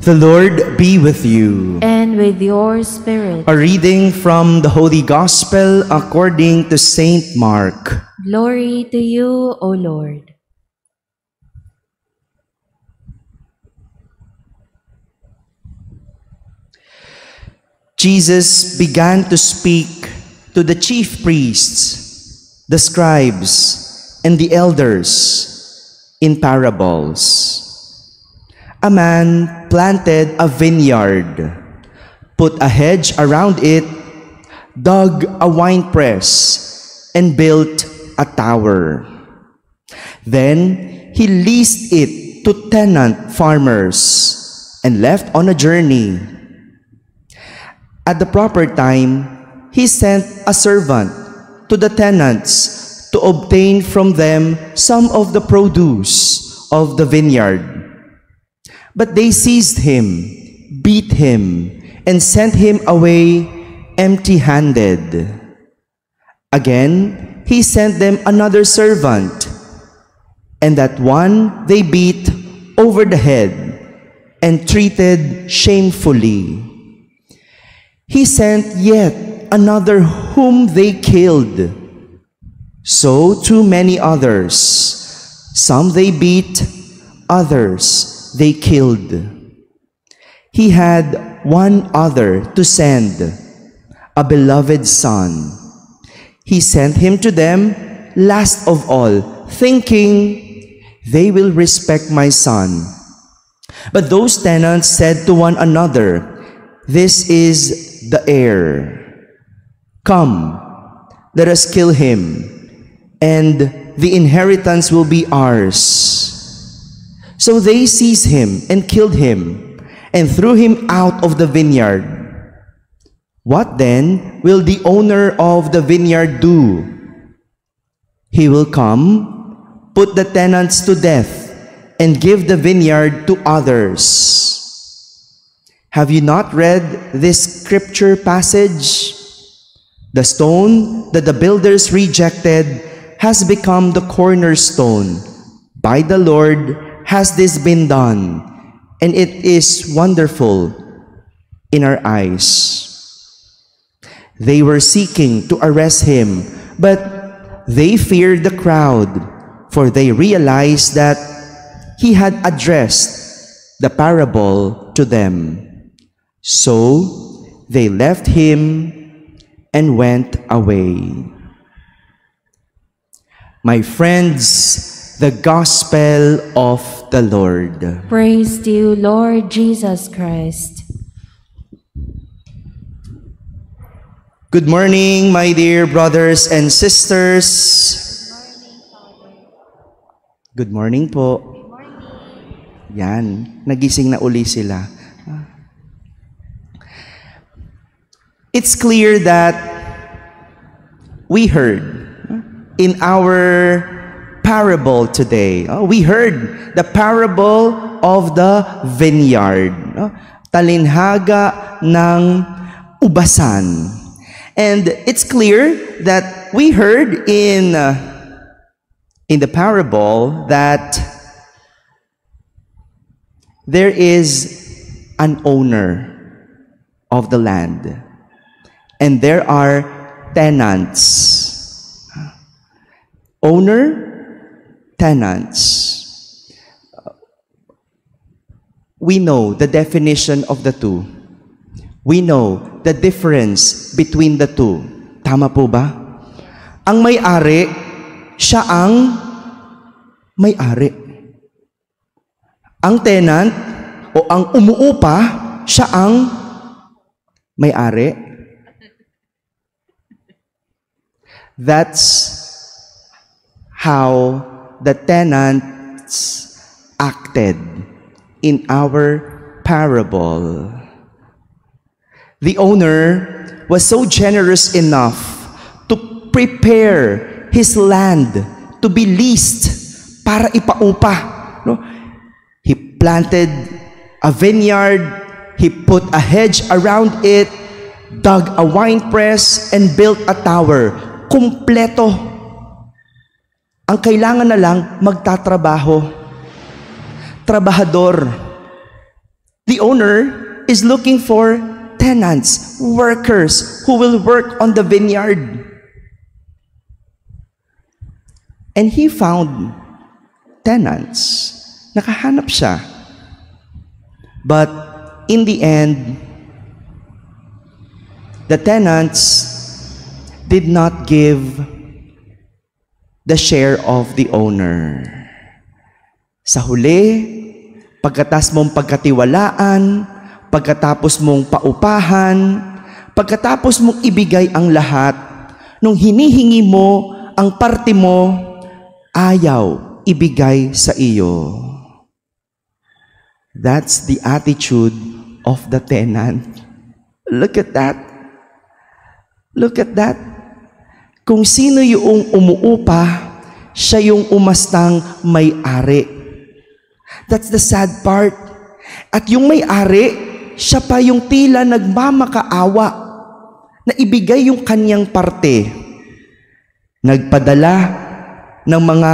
The Lord be with you. And with your spirit. A reading from the Holy Gospel according to Saint Mark. Glory to you, O Lord. Jesus began to speak to the chief priests, the scribes, and the elders in parables. A man planted a vineyard, put a hedge around it, dug a winepress, and built a tower. Then he leased it to tenant farmers and left on a journey. At the proper time, he sent a servant to the tenants to obtain from them some of the produce of the vineyard. But they seized him, beat him, and sent him away empty-handed. Again, he sent them another servant, and that one they beat over the head and treated shamefully. He sent yet another whom they killed. So too many others. Some they beat, others they killed. He had one other to send, a beloved son. He sent him to them last of all, thinking, they will respect my son. But those tenants said to one another, this is the heir. Come, let us kill him, and the inheritance will be ours. So they seized him and killed him, and threw him out of the vineyard. What then will the owner of the vineyard do? He will come, put the tenants to death, and give the vineyard to others. Have you not read this scripture passage? The stone that the builders rejected has become the cornerstone. By the Lord has this been done, and it is wonderful in our eyes. They were seeking to arrest him, but they feared the crowd, for they realized that he had addressed the parable to them. So they left him and went away. My friends, the Gospel of the Lord. Praise to you, Lord Jesus Christ. Good morning, my dear brothers and sisters. Good morning po. Yan, nagising na uli sila. It's clear that we heard in our parable today. We heard the parable of the vineyard. Talinhaga ng ubasan. And it's clear that we heard in the parable that there is an owner of the land. And there are tenants. Owner, tenants. We know the definition of the two. We know the difference between the two. Tama po ba? Ang may-ari, siya ang may-ari. Ang tenant o ang umuupa, siya ang may-ari. That's how the tenants acted in our parable. The owner was so generous enough to prepare his land to be leased para ipaupa. No? He planted a vineyard, he put a hedge around it, dug a winepress, and built a tower. Kumpleto. Ang kailangan na lang magtatrabaho. Trabahador. The owner is looking for tenants, workers who will work on the vineyard. And he found tenants. Nakahanap siya. But in the end, the tenants did not give the share of the owner. Sa huli, pagkatas mong pagkatiwalaan, pagkatapos mong paupahan, pagkatapos mong ibigay ang lahat, nung hinihingi mo ang parte mo, ayaw ibigay sa iyo. That's the attitude of the tenant. Look at that. Look at that. Kung sino yung umuupa, siya yung umastang may-ari. That's the sad part. At yung may-ari, siya pa yung tila nagmamakaawa na ibigay yung kanyang parte. Nagpadala ng mga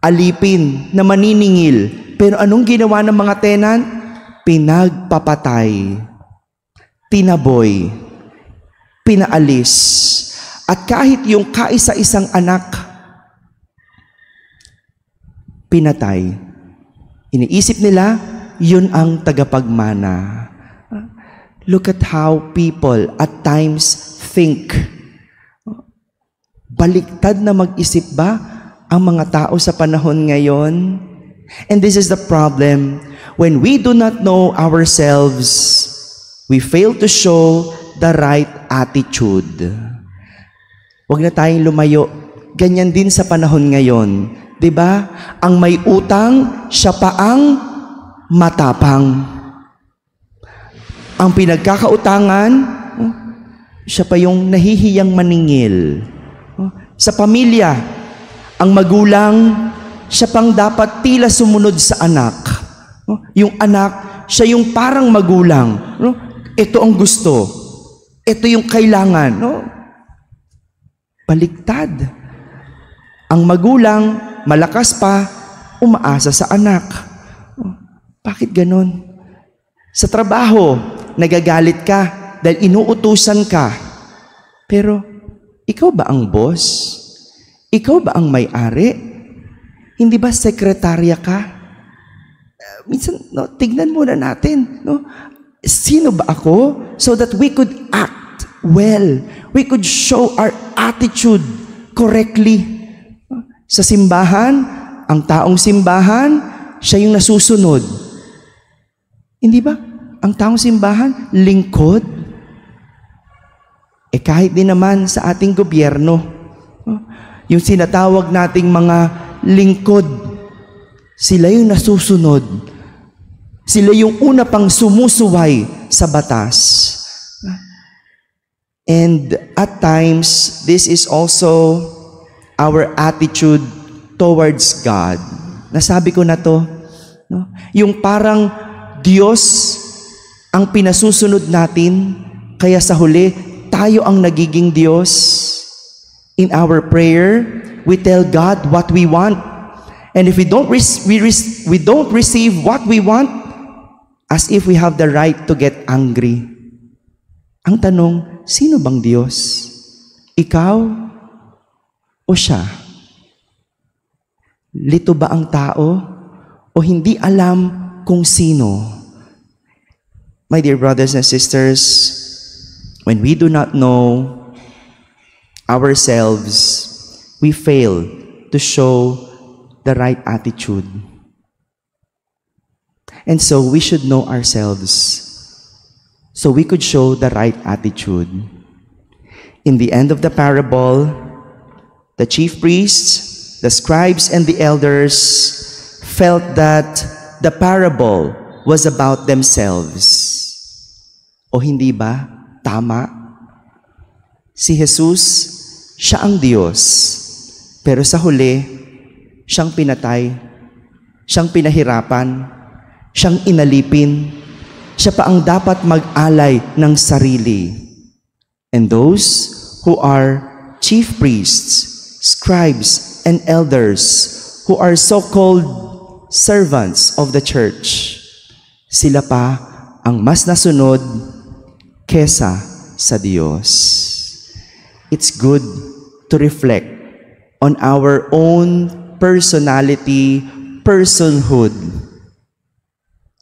alipin na maniningil. Pero anong ginawa ng mga tenant? Pinagpapatay, tinaboy, pinaalis. At kahit yung kaisa-isang anak, pinatay. Iniisip nila, yun ang tagapagmana. Look at how people at times think. Baliktad na mag-isip ba ang mga tao sa panahon ngayon? And this is the problem. When we do not know ourselves, we fail to show the right attitude. Huwag na tayong lumayo. Ganyan din sa panahon ngayon. 'Di ba? Ang may utang, siya pa ang matapang. Ang pinagkakautangan, siya pa yung nahihiyang maningil. Sa pamilya, ang magulang, siya pang dapat tila sumunod sa anak. Yung anak, siya yung parang magulang. Ito ang gusto. Ito yung kailangan. Baliktad. Ang magulang, malakas pa, umaasa sa anak. Bakit ganon? Sa trabaho, nagagalit ka dahil inuutusan ka. Pero, ikaw ba ang boss? Ikaw ba ang may-ari? Hindi ba sekretarya ka? Minsan, tignan muna natin. Sino ba ako? So that we could act well. We could show our attitude correctly. Sa simbahan, ang taong simbahan, siya yung nasusunod. Hindi ba? Ang taong simbahan, lingkod. Kahit din naman sa ating gobyerno, yung sinatawag nating mga lingkod, sila yung nasusunod. Sila yung una pang sumusuway sa batas. And at times, this is also our attitude towards God. Nasabi ko na to, yung parang Diyos ang pinasusunod natin, kaya sa huli, tayo ang nagiging Diyos. In our prayer, we tell God what we want. And if we don't receive what we want, as if we have the right to get angry. Ang tanong, sino bang Diyos? Ikaw o siya? Lito ba ang tao o hindi alam kung sino? My dear brothers and sisters, when we do not know ourselves, we fail to show the right attitude. And so we should know ourselves so we could show the right attitude. In the end of the parable, the chief priests, the scribes, and the elders felt that the parable was about themselves. O hindi ba? Tama. Si Jesus, siya ang Diyos. Pero sa huli, siyang pinatay, siyang pinahirapan, siyang inalipin, siya pa ang dapat mag-alay ng sarili. And those who are chief priests, scribes, and elders, who are so-called servants of the church, Sila pa ang mas nasunod kesa sa Diyos. It's good to reflect on our own personality, personhood.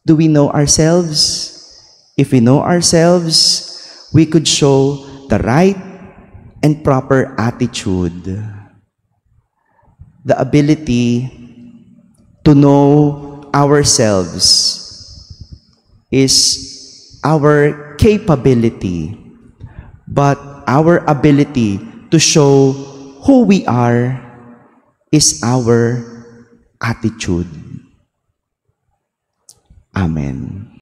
Do we know ourselves? If we know ourselves, we could show the right and proper attitude. The ability to know ourselves is our capability, but our ability to show who we are is our attitude. Amen.